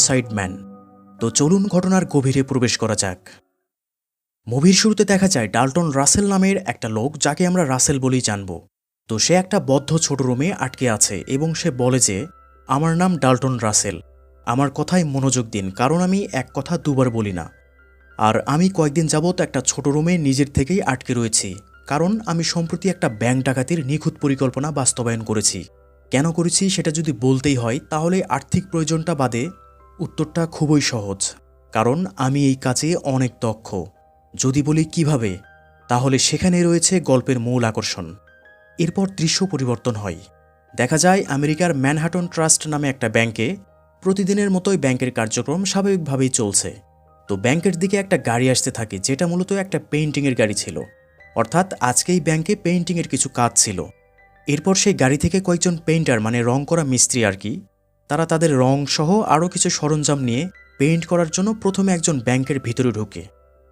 Suicide man. তো চলুন ঘটনার গভীরে প্রবেশ করা যাক। মুভির শুরুতে দেখা যায় ডাল্টন রাসেল নামের একটা লোক, যাকে আমরা রাসেল বলেই জানব। তো সে একটা বদ্ধ ছোট রুমে আটকে আছে এবং সে বলে যে, আমার নাম ডাল্টন রাসেল, আমার কথায় মনোযোগ দিন, কারণ আমি এক কথা দুবার বলি না। আর আমি কয়েকদিন যাবৎ একটা ছোট রুমে নিজের থেকেই আটকে রয়েছি, কারণ আমি সম্প্রতি একটা ব্যাংক ডাকাতির নিখুঁত পরিকল্পনা বাস্তবায়ন করেছি। কেন করেছি সেটা যদি বলতেই হয়, তাহলে আর্থিক প্রয়োজনটা বাদে উত্তরটা খুবই সহজ, কারণ আমি এই কাজে অনেক দক্ষ। যদি বলি কিভাবে, তাহলে সেখানে রয়েছে গল্পের মূল আকর্ষণ। এরপর দৃশ্য পরিবর্তন হয়। দেখা যায় আমেরিকার ম্যানহাটন ট্রাস্ট নামে একটা ব্যাংকে প্রতিদিনের মতোই ব্যাংকের কার্যক্রম স্বাভাবিকভাবেই চলছে। তো ব্যাংকের দিকে একটা গাড়ি আসতে থাকে, যেটা মূলত একটা পেইন্টিংয়ের গাড়ি ছিল। অর্থাৎ আজকেই ব্যাংকে পেইন্টিংয়ের কিছু কাজ ছিল। এরপর সেই গাড়ি থেকে কয়েকজন পেইন্টার, মানে রং করা মিস্ত্রি আর কি, তারা তাদের রং সহ আরও কিছু সরঞ্জাম নিয়ে পেইন্ট করার জন্য প্রথমে একজন ব্যাংকের ভিতরে ঢোকে।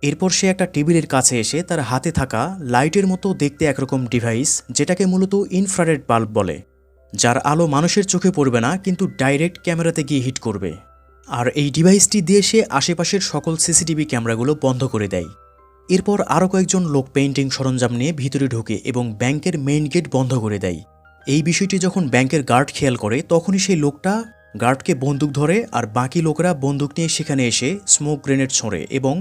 এরপর সে একটা টেবিলের কাছে এসে তার হাতে থাকা লাইটের মতো দেখতে একরকম ডিভাইস, যেটাকে মূলত ইনফ্রারেড বাল্ব বলে, যার আলো মানুষের চোখে পড়বে না, কিন্তু ডাইরেক্ট ক্যামেরাতে গিয়ে হিট করবে। আর এই ডিভাইসটি দিয়ে সে আশেপাশের সকল সিসিটিভি ক্যামেরাগুলো বন্ধ করে দেয়। এরপর আরও কয়েকজন লোক পেইন্টিং সরঞ্জাম নিয়ে ভিতরে ঢোকে এবং ব্যাংকের মেইন গেট বন্ধ করে দেয়। এই বিষয়টি যখন ব্যাংকের গার্ড খেয়াল করে, তখনই সেই লোকটা গার্ডকে বন্দুক ধরে, আর বাকি লোকেরা বন্দুক নিয়ে সেখানে এসে স্মোক গ্রেনেড ছোঁড়ে এবং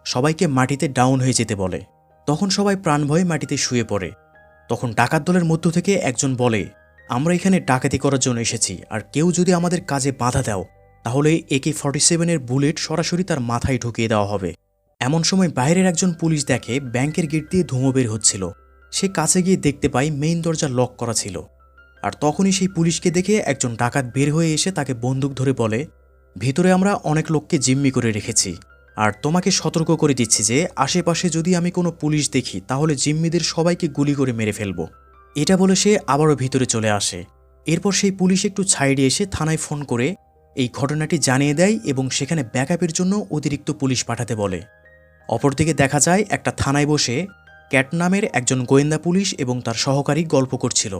সবাইকে মাটিতে ডাউন হয়ে যেতে বলে। তখন সবাই প্রাণভয়ে মাটিতে শুয়ে পড়ে। তখন ডাকাত দলের মধ্য থেকে একজন বলে, আমরা এখানে ডাকাতি করার জন্য এসেছি, আর কেউ যদি আমাদের কাজে বাধা দাও, তাহলে AK-47 বুলেট সরাসরি তার মাথায় ঢুকিয়ে দেওয়া হবে। এমন সময় বাইরের একজন পুলিশ দেখে ব্যাংকের গেট দিয়ে ধুঁয়ো বের হচ্ছিল। সে কাছে গিয়ে দেখতে পায় মেইন দরজা লক করা ছিল। আর তখনই সেই পুলিশকে দেখে একজন ডাকাত বের হয়ে এসে তাকে বন্দুক ধরে বলে, ভিতরে আমরা অনেক লোককে জিম্মি করে রেখেছি, আর তোমাকে সতর্ক করে দিচ্ছি যে আশেপাশে যদি আমি কোনো পুলিশ দেখি, তাহলে জিম্মিদের সবাইকে গুলি করে মেরে ফেলব। এটা বলে সে আবারও ভিতরে চলে আসে। এরপর সেই পুলিশ একটু সাইডে এসে থানায় ফোন করে এই ঘটনাটি জানিয়ে দেয় এবং সেখানে ব্যাকআপের জন্য অতিরিক্ত পুলিশ পাঠাতে বলে। অপরদিকে দেখা যায় একটা থানায় বসে ক্যাট নামের একজন গোয়েন্দা পুলিশ এবং তার সহকারী গল্প করছিল।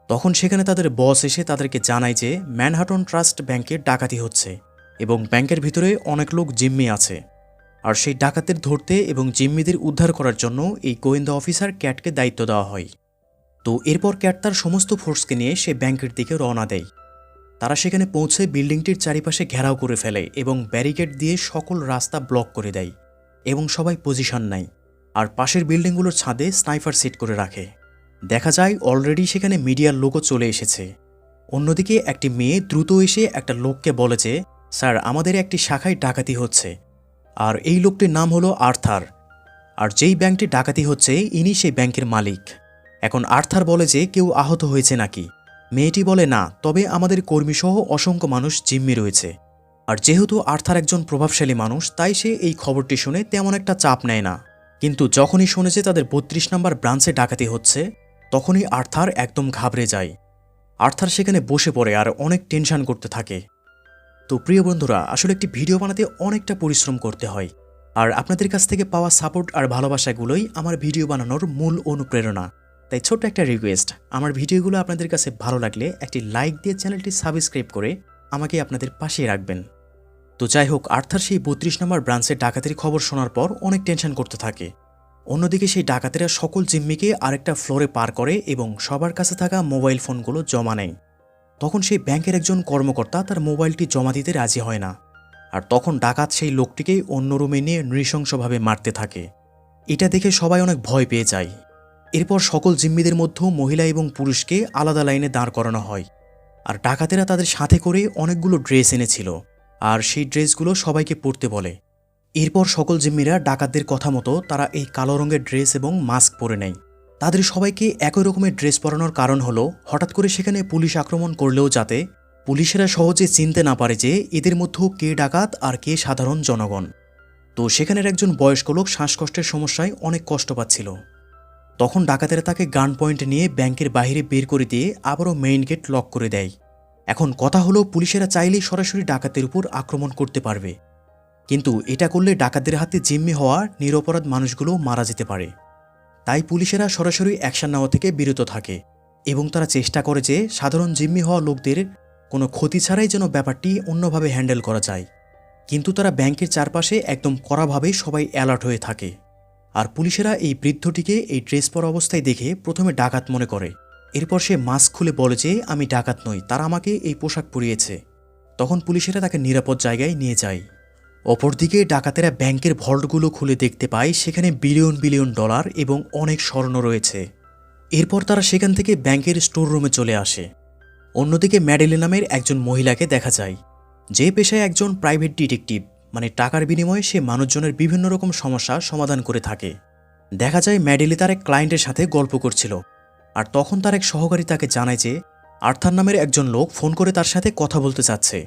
তখন সেখানে তাদের বস এসে তাদেরকে জানায় যে ম্যানহাটন ট্রাস্ট ব্যাংকে ডাকাতি হচ্ছে এবং ব্যাংকের ভিতরে অনেক লোক জিম্মি আছে। আর সেই ডাকাতদের ধরতে এবং জিম্মিদের উদ্ধার করার জন্য এই গোয়েন্দা অফিসার ক্যাটকে দায়িত্ব দেওয়া হয়। তো এরপর ক্যাট তার সমস্ত ফোর্সকে নিয়ে সে ব্যাংকের দিকে রওনা দেয়। তারা সেখানে পৌঁছে বিল্ডিংটির চারিপাশে ঘেরাও করে ফেলে এবং ব্যারিকেড দিয়ে সকল রাস্তা ব্লক করে দেয় এবং সবাই পজিশন নেয়। আর পাশের বিল্ডিংগুলোর ছাদে স্নাইপার সেট করে রাখে। দেখা যায় অলরেডি সেখানে মিডিয়ার লোকও চলে এসেছে। অন্যদিকে একটি মেয়ে দ্রুত এসে একটা লোককে বলে যে, স্যার, আমাদের একটি শাখায় ডাকাতি হচ্ছে, আর এই লোকটির নাম হলো আর্থার, আর যেই ব্যাংকটি ডাকাতি হচ্ছে ইনি সেই ব্যাংকের মালিক। এখন আর্থার বলে যে কেউ আহত হয়েছে নাকি। মেয়েটি বলে না, তবে আমাদের কর্মীসহ অসংখ্য মানুষ জিম্মি রয়েছে। আর যেহেতু আর্থার একজন প্রভাবশালী মানুষ, তাই সে এই খবরটি শুনে তেমন একটা চাপ নেয় না। কিন্তু যখনই শুনেছে তাদের 32 নম্বর ব্রাঞ্চে ডাকাতি হচ্ছে, তখনই আর্থার একদম ঘাবড়ে যায়। আর্থার সেখানে বসে পড়ে আর অনেক টেনশন করতে থাকে। তো প্রিয় বন্ধুরা, আসলে একটি ভিডিও বানাতে অনেকটা পরিশ্রম করতে হয়, আর আপনাদের কাছ থেকে পাওয়া সাপোর্ট আর ভালোবাসাগুলোই আমার ভিডিও বানানোর মূল অনুপ্রেরণা। তাই ছোট্ট একটা রিকোয়েস্ট, আমার ভিডিওগুলো আপনাদের কাছে ভালো লাগলে একটি লাইক দিয়ে চ্যানেলটি সাবস্ক্রাইব করে আমাকে আপনাদের পাশে রাখবেন। তো যাই হোক, আর্থার সেই 32 নম্বর ব্রাঞ্চে ডাকাতির খবর শোনার পর অনেক টেনশন করতে থাকে। অন্যদিকে সেই ডাকাতেরা সকল জিম্মিকে আরেকটা ফ্লোরে পার করে এবং সবার কাছে থাকা মোবাইল ফোনগুলো জমা নেয়। তখন সেই ব্যাংকের একজন কর্মকর্তা তার মোবাইলটি জমা দিতে রাজি হয় না। আর তখন ডাকাত সেই লোকটিকেই অন্য রুমে নিয়ে নৃশংসভাবে মারতে থাকে। এটা দেখে সবাই অনেক ভয় পেয়ে যায়। এরপর সকল জিম্মিদের মধ্যেও মহিলা এবং পুরুষকে আলাদা লাইনে দাঁড় করানো হয়। আর ডাকাতেরা তাদের সাথে করে অনেকগুলো ড্রেস এনেছিল, আর সেই ড্রেসগুলো সবাইকে পরতে বলে। এরপর সকল জিম্মিরা ডাকাতদের কথা মতো তারা এই কালো রঙের ড্রেস এবং মাস্ক পরে নেয়। তাদের সবাইকে একই রকমের ড্রেস পরানোর কারণ হলো, হঠাৎ করে সেখানে পুলিশ আক্রমণ করলেও যাতে পুলিশেরা সহজে চিনতে না পারে যে এদের মধ্যে কে ডাকাত আর কে সাধারণ জনগণ। তো সেখানের একজন বয়স্ক লোক শ্বাসকষ্টের সমস্যায় অনেক কষ্ট পাচ্ছিল। তখন ডাকাতেরা তাকে গান পয়েন্ট নিয়ে ব্যাংকের বাইরে বের করে দিয়ে আবারও মেইন গেট লক করে দেয়। এখন কথা হলো, পুলিশেরা চাইলেই সরাসরি ডাকাতের উপর আক্রমণ করতে পারবে, কিন্তু এটা করলে ডাকাতদের হাতে জিম্মি হওয়া নিরপরাধ মানুষগুলো মারা যেতে পারে। তাই পুলিশেরা সরাসরি অ্যাকশন নেওয়া থেকে বিরত থাকে এবং তারা চেষ্টা করে যে সাধারণ জিম্মি হওয়া লোকদের কোনো ক্ষতি ছাড়াই যেন ব্যাপারটি অন্যভাবে হ্যান্ডেল করা যায়। কিন্তু তারা ব্যাংকের চারপাশে একদম কড়াভাবে সবাই অ্যালার্ট হয়ে থাকে। আর পুলিশেরা এই বৃদ্ধটিকে এই ড্রেস পরা অবস্থায় দেখে প্রথমে ডাকাত মনে করে। এরপর সে মাস্ক খুলে বলে যে আমি ডাকাত নই, তারা আমাকে এই পোশাক পরিয়েছে। তখন পুলিশেরা তাকে নিরাপদ জায়গায় নিয়ে যায়। অপরদিকে ডাকাতেরা ব্যাংকের ভল্টগুলো খুলে দেখতে পায় সেখানে বিলিয়ন বিলিয়ন ডলার এবং অনেক স্বর্ণ রয়েছে। এরপর তারা সেখান থেকে ব্যাংকের স্টোর রুমে চলে আসে। অন্যদিকে ম্যাডেলি নামের একজন মহিলাকে দেখা যায়, যে পেশায় একজন প্রাইভেট ডিটেকটিভ, মানে টাকার বিনিময়ে সে মানুষজনের বিভিন্ন রকম সমস্যার সমাধান করে থাকে। দেখা যায় ম্যাডেলি তার এক ক্লায়েন্টের সাথে গল্প করছিল, আর তখন তার এক সহকারী তাকে জানায় যে আর্থার নামের একজন লোক ফোন করে তার সাথে কথা বলতে চাচ্ছে,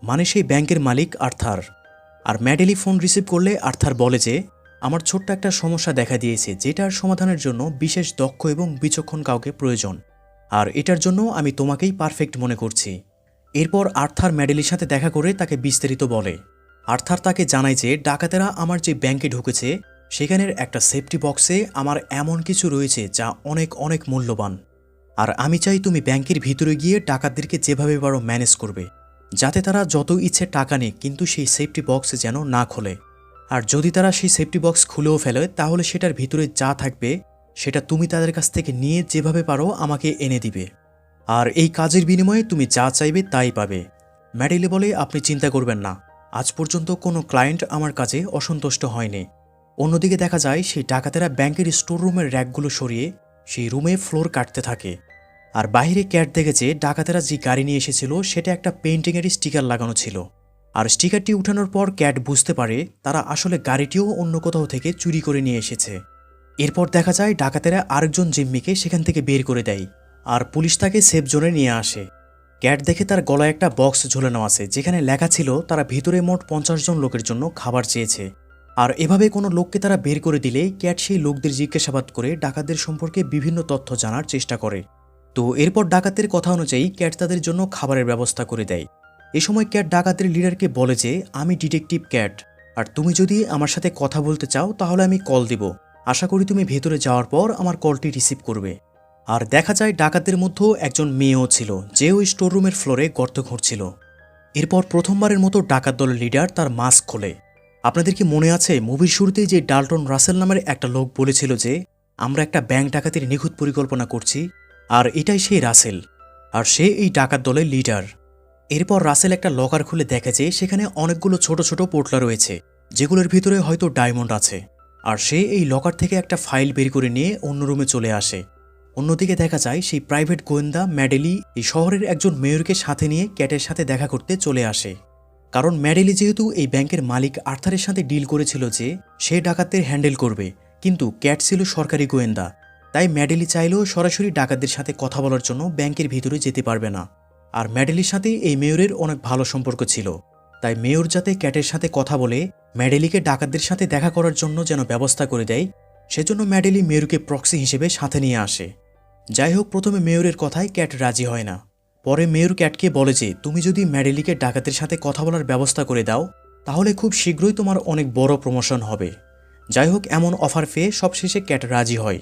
মানে সেই ব্যাংকের মালিক আর্থার। আর ম্যাডেলি ফোন রিসিভ করলে আর্থার বলে যে আমার ছোট্ট একটা সমস্যা দেখা দিয়েছে, যেটার সমাধানের জন্য বিশেষ দক্ষ এবং বিচক্ষণ কাউকে প্রয়োজন, আর এটার জন্য আমি তোমাকেই পারফেক্ট মনে করছি। এরপর আর্থার ম্যাডেলির সাথে দেখা করে তাকে বিস্তারিত বলে। আর্থার তাকে জানায় যে ডাকাতেরা আমার যে ব্যাংকে ঢুকেছে সেখানের একটা সেফটি বক্সে আমার এমন কিছু রয়েছে যা অনেক অনেক মূল্যবান, আর আমি চাই তুমি ব্যাংকের ভিতরে গিয়ে ডাকাতদেরকে যেভাবে পারো ম্যানেজ করবে, যাতে তারা যত ইচ্ছে টাকা নেয় কিন্তু সেই সেফটি বক্স যেন না খোলে। আর যদি তারা সেই সেফটি বক্স খুলেও ফেলে তাহলে সেটার ভিতরে যা থাকবে সেটা তুমি তাদের কাছ থেকে নিয়ে যেভাবে পারো আমাকে এনে দিবে, আর এই কাজের বিনিময়ে তুমি যা চাইবে তাই পাবে। ম্যাডেলি বলে আপনি চিন্তা করবেন না, আজ পর্যন্ত কোনো ক্লায়েন্ট আমার কাছে অসন্তুষ্ট হয়নি। অন্যদিকে দেখা যায় সেই ডাকাতেরা ব্যাংকের স্টোর রুমের র্যাকগুলো সরিয়ে সেই রুমে ফ্লোর কাটতে থাকে। আর বাইরে ক্যাট দেখেছে ডাকাতেরা যে গাড়ি নিয়ে এসেছিল সেটা একটা পেইন্টিংয়ের স্টিকার লাগানো ছিল। আর স্টিকারটি উঠানোর পর ক্যাট বুঝতে পারে তারা আসলে গাড়িটিও অন্য কোথাও থেকে চুরি করে নিয়ে এসেছে। এরপর দেখা যায় ডাকাতেরা আরেকজন জিম্মিকে সেখান থেকে বের করে দেয়, আর পুলিশ তাকে সেফ জোনে নিয়ে আসে। ক্যাট দেখে তার গলায় একটা বক্স ঝোলানো আছে, যেখানে লেখা ছিল তারা ভিতরে মোট 50 জন লোকের জন্য খাবার চেয়েছে। আর এভাবে কোনো লোককে তারা বের করে দিলে ক্যাট সেই লোকদের জিজ্ঞাসাবাদ করে ডাকাতদের সম্পর্কে বিভিন্ন তথ্য জানার চেষ্টা করে। তো এরপর ডাকাতের কথা অনুযায়ী ক্যাট তাদের জন্য খাবারের ব্যবস্থা করে দেয়। এ সময় ক্যাট ডাকাতের লিডারকে বলে যে আমি ডিটেকটিভ ক্যাট, আর তুমি যদি আমার সাথে কথা বলতে চাও তাহলে আমি কল দিব, আশা করি তুমি ভেতরে যাওয়ার পর আমার কলটি রিসিভ করবে। আর দেখা যায় ডাকাতদের মধ্যেও একজন মেয়েও ছিল, যে ওই স্টোর রুমের ফ্লোরে গর্ত খুঁড়ছিল। এরপর প্রথমবারের মতো ডাকাত দলের লিডার তার মাস্ক খোলে। আপনাদের কি মনে আছে মুভির শুরুতেই যে ডাল্টন রাসেল নামের একটা লোক বলেছিল যে আমরা একটা ব্যাংক ডাকাতির নিখুঁত পরিকল্পনা করছি, আর এটাই সেই রাসেল, আর সে এই ডাকাত দলের লিডার। এরপর রাসেল একটা লকার খুলে দেখে যে সেখানে অনেকগুলো ছোট ছোট পোটলা রয়েছে, যেগুলোর ভিতরে হয়তো ডায়মন্ড আছে। আর সে এই লকার থেকে একটা ফাইল বের করে নিয়ে অন্য রুমে চলে আসে। অন্যদিকে দেখা যায় সেই প্রাইভেট গোয়েন্দা ম্যাডেলি এই শহরের একজন মেয়রকে সাথে নিয়ে ক্যাটের সাথে দেখা করতে চলে আসে। কারণ ম্যাডেলি যেহেতু এই ব্যাংকের মালিক আর্থারের সাথে ডিল করেছিল যে সে ডাকাতদের হ্যান্ডেল করবে, কিন্তু ক্যাট ছিল সরকারি গোয়েন্দা, তাই ম্যাডেলি চাইলেও সরাসরি ডাকাতদের সাথে কথা বলার জন্য ব্যাংকের ভিতরে যেতে পারবে না। আর ম্যাডেলির সাথে এই মেয়রের অনেক ভালো সম্পর্ক ছিল, তাই মেয়র যাতে ক্যাটের সাথে কথা বলে ম্যাডেলিকে ডাকাতদের সাথে দেখা করার জন্য যেন ব্যবস্থা করে দেয়, সেজন্য ম্যাডেলি মেয়রকে প্রক্সি হিসেবে সাথে নিয়ে আসে। যাই হোক, প্রথমে মেয়রের কথায় ক্যাট রাজি হয় না। পরে মেয়র ক্যাটকে বলে যে তুমি যদি ম্যাডেলিকে ডাকাতের সাথে কথা বলার ব্যবস্থা করে দাও তাহলে খুব শীঘ্রই তোমার অনেক বড় প্রমোশন হবে। যাই হোক, এমন অফার পেয়ে সবশেষে ক্যাট রাজি হয়।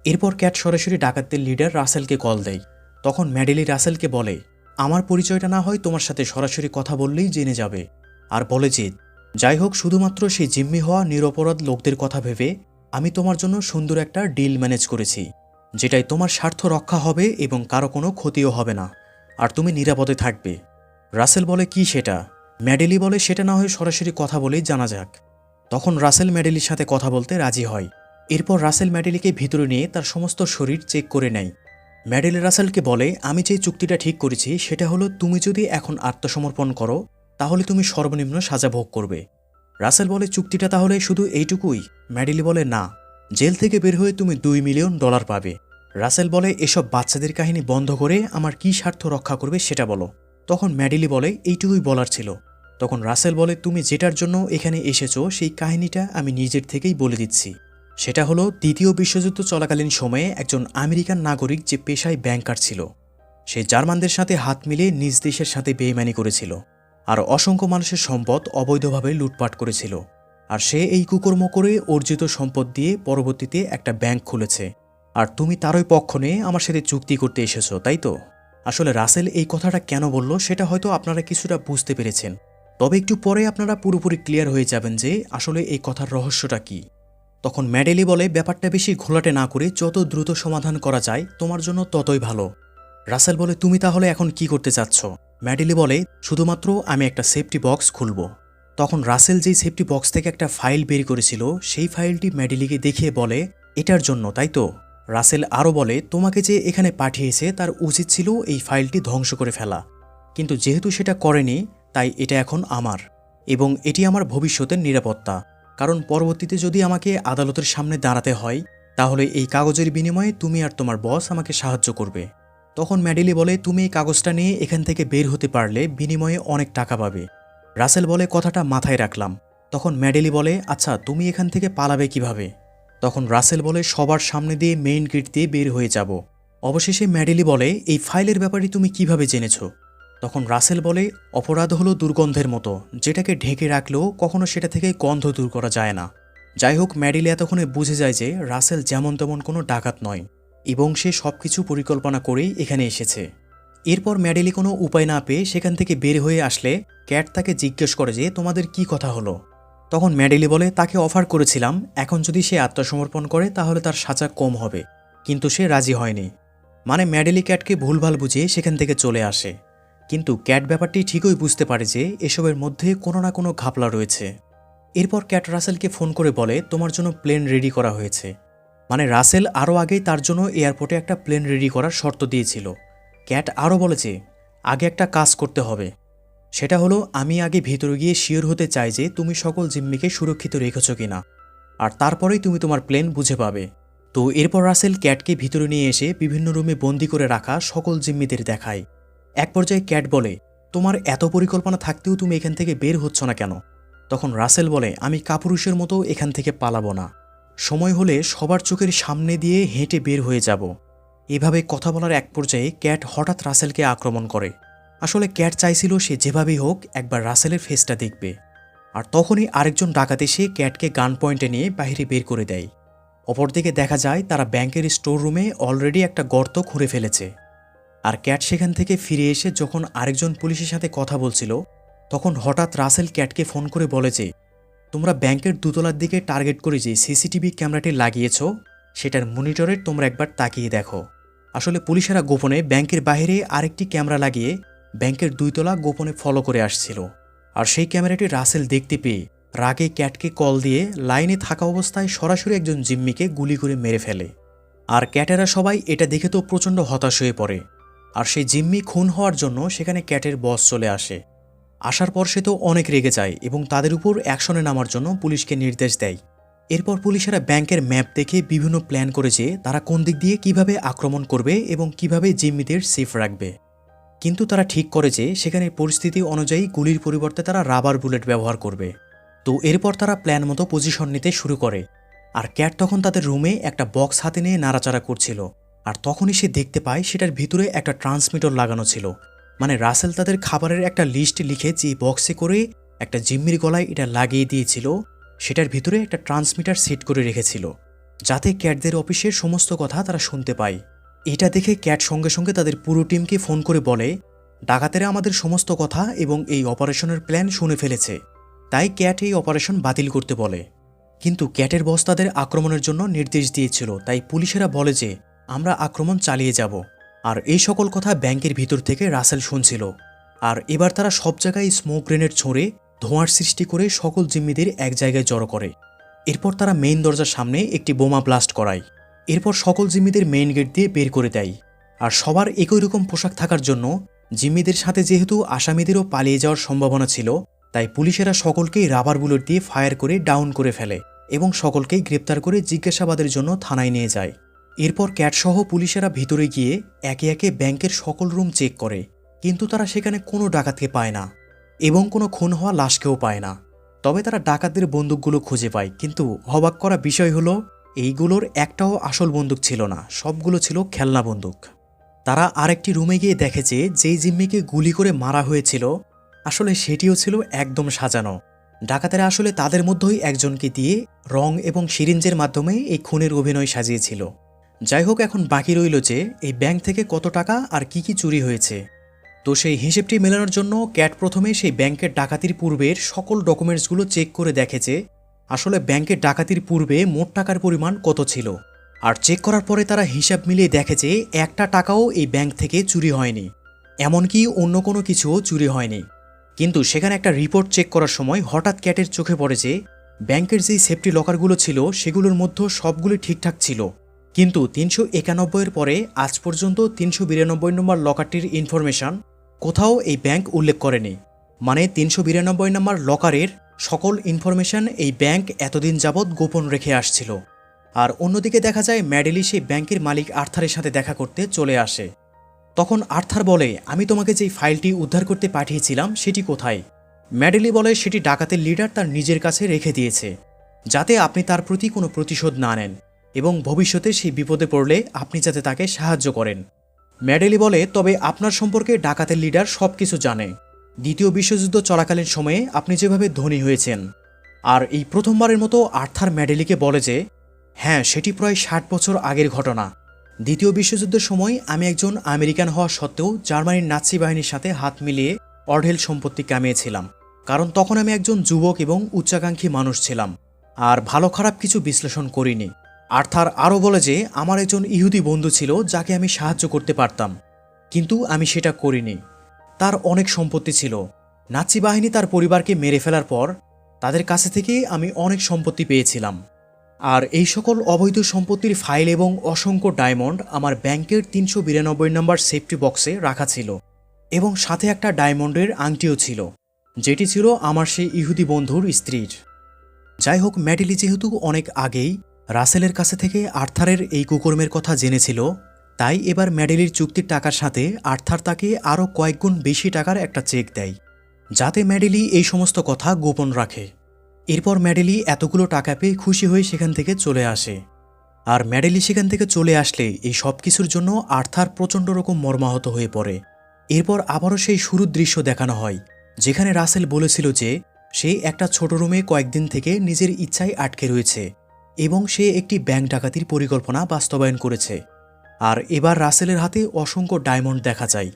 এরপর ক্যাট সরাসরি ডাকাতদের লিডার রাসেলকে কল দেয়। তখন ম্যাডেলি রাসেলকে বলে আমার পরিচয়টা না হয় তোমার সাথে সরাসরি কথা বললেই জেনে যাবে, আর বলে যে যাই হোক, শুধুমাত্র সেই জিম্মি হওয়া নিরপরাধ লোকদের কথা ভেবে আমি তোমার জন্য সুন্দর একটা ডিল ম্যানেজ করেছি, যেটাই তোমার স্বার্থ রক্ষা হবে এবং কারো কোনো ক্ষতিও হবে না, আর তুমি নিরাপদে থাকবে। রাসেল বলে কি সেটা? ম্যাডেলি বলে সেটা না হয় সরাসরি কথা বলেই জানা যাক। তখন রাসেল ম্যাডেলির সাথে কথা বলতে রাজি হয়। এরপর রাসেল ম্যাডেলিকে ভিতরে নিয়ে তার সমস্ত শরীর চেক করে নেয়। ম্যাডেলি রাসেলকে বলে আমি যে চুক্তিটা ঠিক করেছি সেটা হলো তুমি যদি এখন আত্মসমর্পণ করো তাহলে তুমি সর্বনিম্ন সাজা ভোগ করবে। রাসেল বলে চুক্তিটা তাহলে শুধু এইটুকুই? ম্যাডেলি বলে না, জেল থেকে বের হয়ে তুমি $2 মিলিয়ন পাবে। রাসেল বলে এসব বাচ্চাদের কাহিনী বন্ধ করে আমার কি স্বার্থ রক্ষা করবে সেটা বলো। তখন ম্যাডেলি বলে এইটুকুই বলার ছিল। তখন রাসেল বলে তুমি যেটার জন্য এখানে এসেছো সেই কাহিনীটা আমি নিজের থেকেই বলে দিচ্ছি। সেটা হলো দ্বিতীয় বিশ্বযুদ্ধ চলাকালীন সময়ে একজন আমেরিকান নাগরিক যে পেশায় ব্যাংকার ছিল, সে জার্মানদের সাথে হাত মিলিয়ে নিজ দেশের সাথে বেইমানি করেছিল, আর অসংখ্য মানুষের সম্পদ অবৈধভাবে লুটপাট করেছিল। আর সে এই কুকর্ম করে অর্জিত সম্পদ দিয়ে পরবর্তীতে একটা ব্যাংক খুলেছে, আর তুমি তারই পক্ষ নিয়ে আমার সাথে চুক্তি করতে এসেছো, তাই তো? আসলে রাসেল এই কথাটা কেন বলল সেটা হয়তো আপনারা কিছুটা বুঝতে পেরেছেন, তবে একটু পরে আপনারা পুরোপুরি ক্লিয়ার হয়ে যাবেন যে আসলে এই কথার রহস্যটা কী। তখন ম্যাডেলি বলে, ব্যাপারটা বেশি ঘোলাটে না করে যত দ্রুত সমাধান করা যায় তোমার জন্য ততই ভালো। রাসেল বলে, তুমি তাহলে এখন কি করতে চাচ্ছ? ম্যাডেলি বলে, শুধুমাত্র আমি একটা সেফটি বক্স খুলব। তখন রাসেল যেই সেফটি বক্স থেকে একটা ফাইল বের করেছিল সেই ফাইলটি ম্যাডেলিকে দেখিয়ে বলে, এটার জন্য তাই তো? রাসেল আরও বলে, তোমাকে যে এখানে পাঠিয়েছে তার উচিত ছিল এই ফাইলটি ধ্বংস করে ফেলা, কিন্তু যেহেতু সেটা করেনি তাই এটা এখন আমার, এবং এটি আমার ভবিষ্যতের নিরাপত্তা। কারণ পরবর্তীতে যদি আমাকে আদালতের সামনে দাঁড়াতে হয় তাহলে এই কাগজের বিনিময়ে তুমি আর তোমার বস আমাকে সাহায্য করবে। তখন ম্যাডেলি বলে, তুমি এই কাগজটা নিয়ে এখান থেকে বের হতে পারলে বিনিময়ে অনেক টাকা পাবে। রাসেল বলে, কথাটা মাথায় রাখলাম। তখন ম্যাডেলি বলে, আচ্ছা তুমি এখান থেকে পালাবে কিভাবে? তখন রাসেল বলে, সবার সামনে দিয়ে মেইন গেট দিয়ে বের হয়ে যাব। অবশেষে ম্যাডেলি বলে, এই ফাইলের ব্যাপারে তুমি কিভাবে জেনেছ? তখন রাসেল বলে, অপরাধ হলো দুর্গন্ধের মতো, যেটাকে ঢেকে রাখলেও কখনো সেটা থেকে গন্ধ দূর করা যায় না। যাই হোক, ম্যাডেলি এতক্ষণে বুঝে যায় যে রাসেল যেমন তেমন কোনো ডাকাত নয় এবং সে সবকিছু পরিকল্পনা করেই এখানে এসেছে। এরপর ম্যাডেলি কোনো উপায় না পেয়ে সেখান থেকে বের হয়ে আসলে ক্যাট তাকে জিজ্ঞেস করে যে তোমাদের কি কথা হলো। তখন ম্যাডেলি বলে, তাকে অফার করেছিলাম এখন যদি সে আত্মসমর্পণ করে তাহলে তার সাজা কম হবে, কিন্তু সে রাজি হয়নি। মানে ম্যাডেলি ক্যাটকে ভুলভাল বুঝিয়ে সেখান থেকে চলে আসে, কিন্তু ক্যাট ব্যাপারটি ঠিকই বুঝতে পারে যে এসবের মধ্যে কোনো না কোনো ঘাপলা রয়েছে। এরপর ক্যাট রাসেলকে ফোন করে বলে, তোমার জন্য প্লেন রেডি করা হয়েছে। মানে রাসেল আরও আগেই তার জন্য এয়ারপোর্টে একটা প্লেন রেডি করার শর্ত দিয়েছিল। ক্যাট আরও বলেছে, আগে একটা কাজ করতে হবে, সেটা হলো আমি আগে ভিতরে গিয়ে শিওর হতে চাই যে তুমি সকল জিম্মিকে সুরক্ষিত রেখেছ কিনা, আর তারপরেই তুমি তোমার প্লেন বুঝে পাবে। তো এরপর রাসেল ক্যাটকে ভিতরে নিয়ে এসে বিভিন্ন রুমে বন্দি করে রাখা সকল জিম্মিদের দেখায়। এক পর্যায়ে ক্যাট বলে, তোমার এত পরিকল্পনা থাকতেও তুমি এখান থেকে বের হচ্ছ না কেন? তখন রাসেল বলে, আমি কাপুরুষের মতো এখান থেকে পালাবো না, সময় হলে সবার চোখের সামনে দিয়ে হেঁটে বের হয়ে যাব। এভাবে কথা বলার এক পর্যায়ে ক্যাট হঠাৎ রাসেলকে আক্রমণ করে। আসলে ক্যাট চাইছিল সে যেভাবেই হোক একবার রাসেলের ফেসটা দেখবে, আর তখনই আরেকজন ডাকাত এসে ক্যাটকে গান পয়েন্টে নিয়ে বাইরে বের করে দেয়। অপরদিকে দেখা যায় তারা ব্যাংকের স্টোর রুমে অলরেডি একটা গর্ত খুঁড়ে ফেলেছে। আর ক্যাট সেখান থেকে ফিরে এসে যখন আরেকজন পুলিশের সাথে কথা বলছিল তখন হঠাৎ রাসেল ক্যাটকে ফোন করে বলে যে, তোমরা ব্যাংকের দোতলার দিকে টার্গেট করে যে সিসিটিভি ক্যামেরাটি লাগিয়েছ সেটার মনিটরে তোমরা একবার তাকিয়ে দেখো। আসলে পুলিশেরা গোপনে ব্যাংকের বাইরে আরেকটি ক্যামেরা লাগিয়ে ব্যাংকের 2 তলা গোপনে ফলো করে আসছিল, আর সেই ক্যামেরাটি রাসেল দেখতে পেয়ে রাগে ক্যাটকে কল দিয়ে লাইনে থাকা অবস্থায় সরাসরি একজন জিম্মিকে গুলি করে মেরে ফেলে। আর ক্যাটেরা সবাই এটা দেখে তো প্রচণ্ড হতাশ হয়ে পড়ে, আর সেই জিম্মি খুন হওয়ার জন্য সেখানে ক্যাটের বস চলে আসে। আসার পর সে তো অনেক রেগে যায় এবং তাদের উপর অ্যাকশনে নামার জন্য পুলিশকে নির্দেশ দেয়। এরপর পুলিশেরা ব্যাংকের ম্যাপ দেখে বিভিন্ন প্ল্যান করেছে তারা কোন দিক দিয়ে কিভাবে আক্রমণ করবে এবং কিভাবে জিম্মিদের সেফ রাখবে। কিন্তু তারা ঠিক করে যে সেখানে পরিস্থিতি অনুযায়ী গুলির পরিবর্তে তারা রাবার বুলেট ব্যবহার করবে। তো এরপর তারা প্ল্যান মতো পজিশন নিতে শুরু করে। আর ক্যাট তখন তাদের রুমে একটা বক্স হাতে নিয়ে নাড়াচাড়া করছিল, আর তখনই সে দেখতে পায় সেটার ভিতরে একটা ট্রান্সমিটার লাগানো ছিল। মানে রাসেল তাদের খাবারের একটা লিস্ট লিখে যে বক্সে করে একটা জিম্মির গলায় এটা লাগিয়ে দিয়েছিল সেটার ভিতরে একটা ট্রান্সমিটার সেট করে রেখেছিল, যাতে ক্যাটদের অফিসের সমস্ত কথা তারা শুনতে পায়। এটা দেখে ক্যাট সঙ্গে সঙ্গে তাদের পুরো টিমকে ফোন করে বলে, ডাকাতেরা আমাদের সমস্ত কথা এবং এই অপারেশনের প্ল্যান শুনে ফেলেছে, তাই ক্যাট এই অপারেশন বাতিল করতে বলে। কিন্তু ক্যাটের বস তাদের আক্রমণের জন্য নির্দেশ দিয়েছিল, তাই পুলিশেরা বলে যে আমরা আক্রমণ চালিয়ে যাব। আর এই সকল কথা ব্যাংকের ভিতর থেকে রাসেল শুনছিল। আর এবার তারা সব জায়গায় স্মোক গ্রেনেড ছড়ে ধোঁয়ার সৃষ্টি করে সকল জিম্মিদের এক জায়গায় জড়ো করে। এরপর তারা মেইন দরজার সামনে একটি বোমা ব্লাস্ট করায়। এরপর সকল জিম্মিদের মেইন গেট দিয়ে বের করে দেয়। আর সবার একই রকম পোশাক থাকার জন্য জিম্মিদের সাথে যেহেতু আসামিদেরও পালিয়ে যাওয়ার সম্ভাবনা ছিল, তাই পুলিশেরা সকলকেই রাবার বুলেট দিয়ে ফায়ার করে ডাউন করে ফেলে এবং সকলকেই গ্রেপ্তার করে জিজ্ঞাসাবাদের জন্য থানায় নিয়ে যায়। এরপর ক্যাটসহ পুলিশেরা ভিতরে গিয়ে একে একে ব্যাংকের সকল রুম চেক করে, কিন্তু তারা সেখানে কোনো ডাকাতকে পায় না এবং কোনো খুন হওয়া লাশকেও পায় না। তবে তারা ডাকাতদের বন্দুকগুলো খুঁজে পায়, কিন্তু অবাক করা বিষয় হলো এইগুলোর একটাও আসল বন্দুক ছিল না, সবগুলো ছিল খেলনা বন্দুক। তারা আরেকটি রুমে গিয়ে দেখে যে যেই জিম্মিকে গুলি করে মারা হয়েছিল আসলে সেটিও ছিল একদম সাজানো। ডাকাতেরা আসলে তাদের মধ্যেই একজনকে দিয়ে রং এবং সিরিঞ্জের মাধ্যমে এই খুনের অভিনয় সাজিয়েছিল, যাই হোক, এখন বাকি রইল যে এই ব্যাংক থেকে কত টাকা আর কি কি চুরি হয়েছে। তো সেই হিসেবটি মেলানোর জন্য ক্যাট প্রথমে সেই ব্যাংকের ডাকাতির পূর্বের সকল ডকুমেন্টসগুলো চেক করে দেখে যে আসলে ব্যাংকের ডাকাতির পূর্বে মোট টাকার পরিমাণ কত ছিল। আর চেক করার পরে তারা হিসাব মিলিয়ে দেখে যে একটা টাকাও এই ব্যাংক থেকে চুরি হয়নি, এমনকি অন্য কোনো কিছুও চুরি হয়নি। কিন্তু সেখানে একটা রিপোর্ট চেক করার সময় হঠাৎ ক্যাটের চোখে পড়ে যে ব্যাংকের যেই সেফটি লকারগুলো ছিল সেগুলোর মধ্যে সবগুলি ঠিকঠাক ছিল, কিন্তু 391-এর পরে আজ পর্যন্ত 392 নম্বর লকারটির ইনফরমেশন কোথাও এই ব্যাংক উল্লেখ করেনি। মানে 392 নম্বর লকারের সকল ইনফরমেশন এই ব্যাংক এতদিন যাবৎ গোপন রেখে আসছিল। আর অন্যদিকে দেখা যায় ম্যাডেলি সেই ব্যাংকের মালিক আর্থারের সাথে দেখা করতে চলে আসে। তখন আর্থার বলে, আমি তোমাকে যেই ফাইলটি উদ্ধার করতে পাঠিয়েছিলাম সেটি কোথায়? ম্যাডেলি বলে সেটি ডাকাতের লিডার তার নিজের কাছে রেখে দিয়েছে, যাতে আপনি তার প্রতি কোনো প্রতিশোধ না নেন এবং ভবিষ্যতে সেই বিপদে পড়লে আপনি যাতে তাকে সাহায্য করেন। ম্যাডেলি বলে, তবে আপনার সম্পর্কে ডাকাতের লিডার সব কিছু জানে। দ্বিতীয় বিশ্বযুদ্ধ চলাকালীন সময়ে আপনি যেভাবে ধনী হয়েছেন। আর এই প্রথমবারের মতো আর্থার ম্যাডেলিকে বলে যে হ্যাঁ, সেটি প্রায় 60 বছর আগের ঘটনা। দ্বিতীয় বিশ্বযুদ্ধের সময় আমি একজন আমেরিকান হওয়া সত্ত্বেও জার্মানির নাৎসি বাহিনীর সাথে হাত মিলিয়ে অঢেল সম্পত্তি কামিয়েছিলাম, কারণ তখন আমি একজন যুবক এবং উচ্চাকাঙ্ক্ষী মানুষ ছিলাম আর ভালো খারাপ কিছু বিশ্লেষণ করিনি। আর্থার আরও বলে যে আমার একজন ইহুদি বন্ধু ছিল যাকে আমি সাহায্য করতে পারতাম, কিন্তু আমি সেটা করিনি। তার অনেক সম্পত্তি ছিল। নাৎসি বাহিনী তার পরিবারকে মেরে ফেলার পর তাদের কাছে থেকে আমি অনেক সম্পত্তি পেয়েছিলাম। আর এই সকল অবৈধ সম্পত্তির ফাইল এবং অসংখ্য ডায়মন্ড আমার ব্যাংকের 392 নম্বর সেফটি বক্সে রাখা ছিল, এবং সাথে একটা ডায়মন্ডের আংটিও ছিল, যেটি ছিল আমার সেই ইহুদি বন্ধুর স্ত্রীর। যাই হোক, ম্যাডেলি যেহেতু অনেক আগেই রাসেলের কাছে থেকে আর্থারের এই কুকর্মের কথা জেনেছিল, তাই এবার ম্যাডেলির চুক্তির টাকার সাথে আর্থার তাকে আরও কয়েক গুণ বেশি টাকার একটা চেক দেয়, যাতে ম্যাডেলি এই সমস্ত কথা গোপন রাখে। এরপর ম্যাডেলি এতগুলো টাকা পেয়ে খুশি হয়ে সেখান থেকে চলে আসে। আর ম্যাডেলি সেখান থেকে চলে আসলে এই সব কিছুর জন্য আর্থার প্রচণ্ড রকম মর্মাহত হয়ে পড়ে। এরপর আবারও সেই শুরুর দৃশ্য দেখানো হয়, যেখানে রাসেল বলেছিল যে সে একটা ছোট রুমে কয়েকদিন থেকে নিজের ইচ্ছায় আটকে রয়েছে এবং সে একটি ব্যাংক ডাকাতির পরিকল্পনা বাস্তবায়ন করেছে। আর এবার রাসেলের হাতে অসংখ্য ডায়মন্ড দেখা যায়।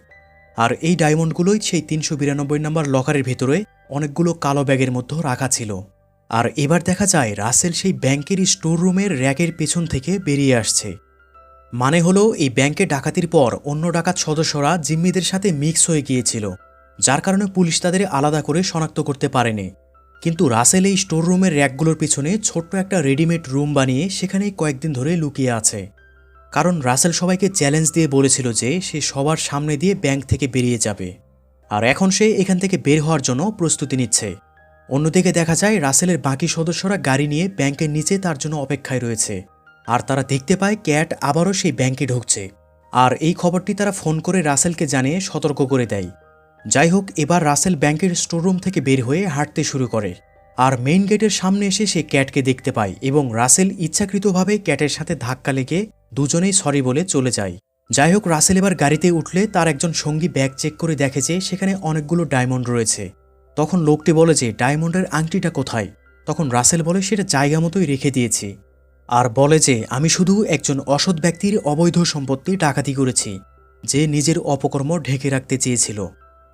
আর এই ডায়মন্ডগুলোই সেই 392 নম্বর লকারের ভেতরে অনেকগুলো কালো ব্যাগের মধ্যে রাখা ছিল। আর এবার দেখা যায় রাসেল সেই ব্যাংকের স্টোর রুমের র্যাকের পেছন থেকে বেরিয়ে আসছে। মানে হলো এই ব্যাংকে ডাকাতির পর অন্য ডাকাত সদস্যরা জিম্মিদের সাথে মিক্স হয়ে গিয়েছিল, যার কারণে পুলিশ তাদের আলাদা করে শনাক্ত করতে পারেনি। কিন্তু রাসেল এই স্টোর রুমের র্যাকগুলোর পিছনে ছোট্ট একটা রেডিমেড রুম বানিয়ে সেখানেই কয়েকদিন ধরে লুকিয়ে আছে, কারণ রাসেল সবাইকে চ্যালেঞ্জ দিয়ে বলেছিল যে সে সবার সামনে দিয়ে ব্যাংক থেকে বেরিয়ে যাবে। আর এখন সে এখান থেকে বের হওয়ার জন্য প্রস্তুতি নিচ্ছে। অন্যদিকে দেখা যায় রাসেলের বাকি সদস্যরা গাড়ি নিয়ে ব্যাংকের নিচে তার জন্য অপেক্ষায় রয়েছে। আর তারা দেখতে পায় ক্যাট আবারও সেই ব্যাংকে ঢুকছে। আর এই খবরটি তারা ফোন করে রাসেলকে জানিয়ে সতর্ক করে দেয়। যাই হোক, এবার রাসেল ব্যাংকের স্টোররুম থেকে বের হয়ে হাঁটতে শুরু করে। আর মেইন গেটের সামনে এসে সে ক্যাটকে দেখতে পায় এবং রাসেল ইচ্ছাকৃতভাবে ক্যাটের সাথে ধাক্কা লেগে দুজনেই সরি বলে চলে যায়। যাই হোক, রাসেল এবার গাড়িতে উঠলে তার একজন সঙ্গী ব্যাগ চেক করে দেখে যে সেখানে অনেকগুলো ডায়মন্ড রয়েছে। তখন লোকটি বলে যে ডায়মন্ডের আংটিটা কোথায়? তখন রাসেল বলে সেটা জায়গা মতোই রেখে দিয়েছি, আর বলে যে আমি শুধু একজন অসৎ ব্যক্তির অবৈধ সম্পত্তি ডাকাতি করেছি, যে নিজের অপকর্ম ঢেকে রাখতে চেয়েছিল।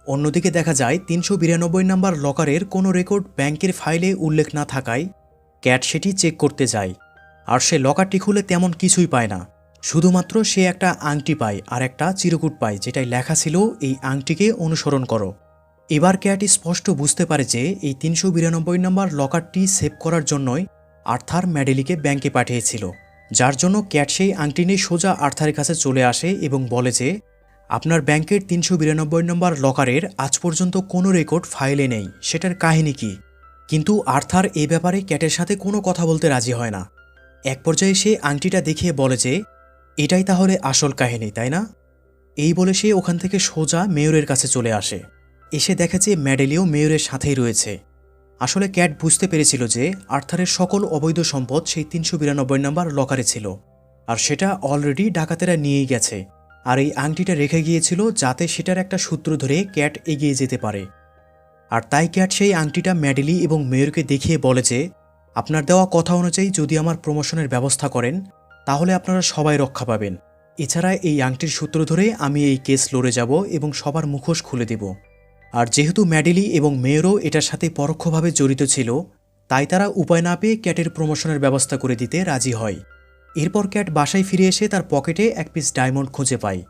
অন্যদিকে দেখা যায় 392 নম্বর লকারের কোনো রেকর্ড ব্যাংকের ফাইলে উল্লেখ না থাকায় ক্যাট সেটি চেক করতে যায়। আর সে লকারটি খুলে তেমন কিছুই পায় না, শুধুমাত্র সে একটা আংটি পায় আর একটা চিরকুট পায়, যেটাই লেখা ছিল এই আংটিকে অনুসরণ করো। এবার ক্যাট স্পষ্ট বুঝতে পারে যে এই 392 নম্বর লকারটি সেভ করার জন্যই আর্থার ম্যাডেলিকে ব্যাংকে পাঠিয়েছিল, যার জন্য ক্যাট সেই আংটি নিয়ে সোজা আর্থারের কাছে চলে আসে এবং বলে যে আপনার ব্যাংকের 392 নম্বর লকারের আজ পর্যন্ত কোনো রেকর্ড ফাইলে নেই, সেটার কাহিনী কি? কিন্তু আর্থার এ ব্যাপারে ক্যাটের সাথে কোনো কথা বলতে রাজি হয় না। এক পর্যায়ে সে আংটিটা দেখিয়ে বলে যে এটাই তাহলে আসল কাহিনী, তাই না? এই বলে সে ওখান থেকে সোজা মেয়রের কাছে চলে আসে। এসে দেখে যে ম্যাডেলিও মেয়রের সাথেই রয়েছে। আসলে ক্যাট বুঝতে পেরেছিল যে আর্থারের সকল অবৈধ সম্পদ সেই 392 নম্বর লকারে ছিল, আর সেটা অলরেডি ডাকাতেরা নিয়েই গেছে। আর এই আংটিটা রেখে গিয়েছিল যাতে সেটার একটা সূত্র ধরে ক্যাট এগিয়ে যেতে পারে। আর তাই ক্যাট সেই আংটিটা ম্যাডেলি এবং মেয়রকে দেখিয়ে বলে যে আপনার দেওয়া কথা অনুযায়ী যদি আমার প্রমোশনের ব্যবস্থা করেন তাহলে আপনারা সবাই রক্ষা পাবেন। এছাড়া এই আংটির সূত্র ধরে আমি এই কেস লড়ে যাব এবং সবার মুখোশ খুলে দেব। আর যেহেতু ম্যাডেলি এবং মেয়রও এটার সাথে পরোক্ষভাবে জড়িত ছিল, তাই তারা উপায় না পেয়ে ক্যাটের প্রমোশনের ব্যবস্থা করে দিতে রাজি হয়। এরপর ক্যাট বাসায় ফিরে এসে তার পকেটে এক পিস ডায়মন্ড খুঁজে পায়।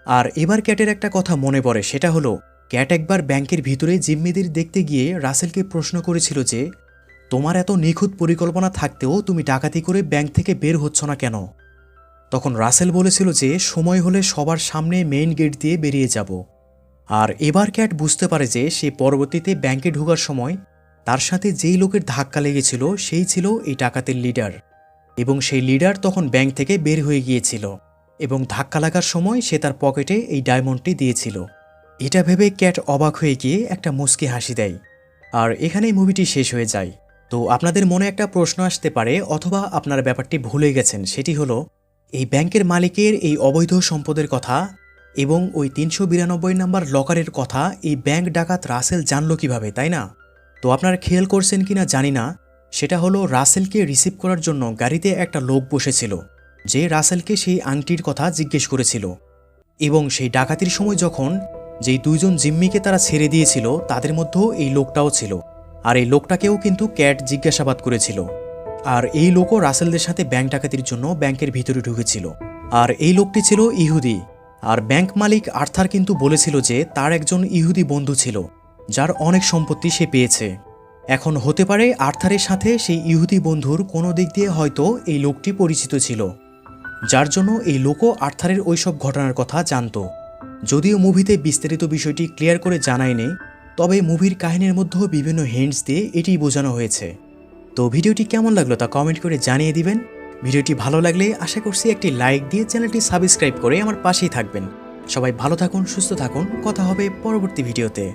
আর এবার ক্যাটের একটা কথা মনে পড়ে, সেটা হলো ক্যাট একবার ব্যাংকের ভিতরে জিম্মিদের দেখতে গিয়ে রাসেলকে প্রশ্ন করেছিল যে, তোমার এত নিখুঁত পরিকল্পনা থাকতেও তুমি ডাকাতি করে ব্যাংক থেকে বের হচ্ছ না কেন? তখন রাসেল বলেছিল যে সময় হলে সবার সামনে মেইন গেট দিয়ে বেরিয়ে যাব। আর এবার ক্যাট বুঝতে পারে যে সে পরবর্তীতে ব্যাংকে ঢোকার সময় তার সাথে যেই লোকের ধাক্কা লেগেছিল সেই ছিল এই ডাকাতের লিডার, এবং সেই লিডার তখন ব্যাংক থেকে বের হয়ে গিয়েছিল এবং ধাক্কা লাগার সময় সে তার পকেটে এই ডায়মন্ডটি দিয়েছিল। এটা ভেবে ক্যাট অবাক হয়ে গিয়ে একটা মুচকি হাসি দেয়। আর এখানেই মুভিটি শেষ হয়ে যায়। তো আপনাদের মনে একটা প্রশ্ন আসতে পারে, অথবা আপনারা ব্যাপারটি ভুলে গেছেন, সেটি হলো এই ব্যাংকের মালিকের এই অবৈধ সম্পদের কথা এবং ওই 392 নম্বর লকারের কথা এই ব্যাংক ডাকাত রাসেল জানলো কিভাবে, তাই না? তো আপনারা খেয়াল করছেন কিনা জানি না, সেটা হলো রাসেলকে রিসিভ করার জন্য গাড়িতে একটা লোক বসেছিল যে রাসেলকে সেই আংটির কথা জিজ্ঞেস করেছিল, এবং সেই ডাকাতির সময় যখন যেই দুইজন জিম্মিকে তারা ছেড়ে দিয়েছিল তাদের মধ্যেও এই লোকটাও ছিল। আর এই লোকটাকেও কিন্তু ক্যাট জিজ্ঞাসাবাদ করেছিল। আর এই লোকও রাসেলদের সাথে ব্যাংক ডাকাতির জন্য ব্যাংকের ভিতরে ঢুকেছিল। আর এই লোকটি ছিল ইহুদি। আর ব্যাংক মালিক আর্থার কিন্তু বলেছিল যে তার একজন ইহুদি বন্ধু ছিল যার অনেক সম্পত্তি সে পেয়েছে। এখন হতে পারে আর্থারের সাথে সেই ইহুদি বন্ধুর কোনো দিক দিয়ে হয়তো এই লোকটি পরিচিত ছিল, যার জন্য এই লোকও আর্থারের ওইসব ঘটনার কথা জানত। যদিও মুভিতে বিস্তারিত বিষয়টি ক্লিয়ার করে জানায়নি, তবে মুভির কাহিনীর মধ্যেও বিভিন্ন হিন্টস দিয়ে এটিই বোঝানো হয়েছে। তো ভিডিওটি কেমন লাগলো তা কমেন্ট করে জানিয়ে দিবেন। ভিডিওটি ভালো লাগলে আশা করছি একটি লাইক দিয়ে চ্যানেলটি সাবস্ক্রাইব করে আমার পাশেই থাকবেন। সবাই ভালো থাকুন, সুস্থ থাকুন, কথা হবে পরবর্তী ভিডিওতে।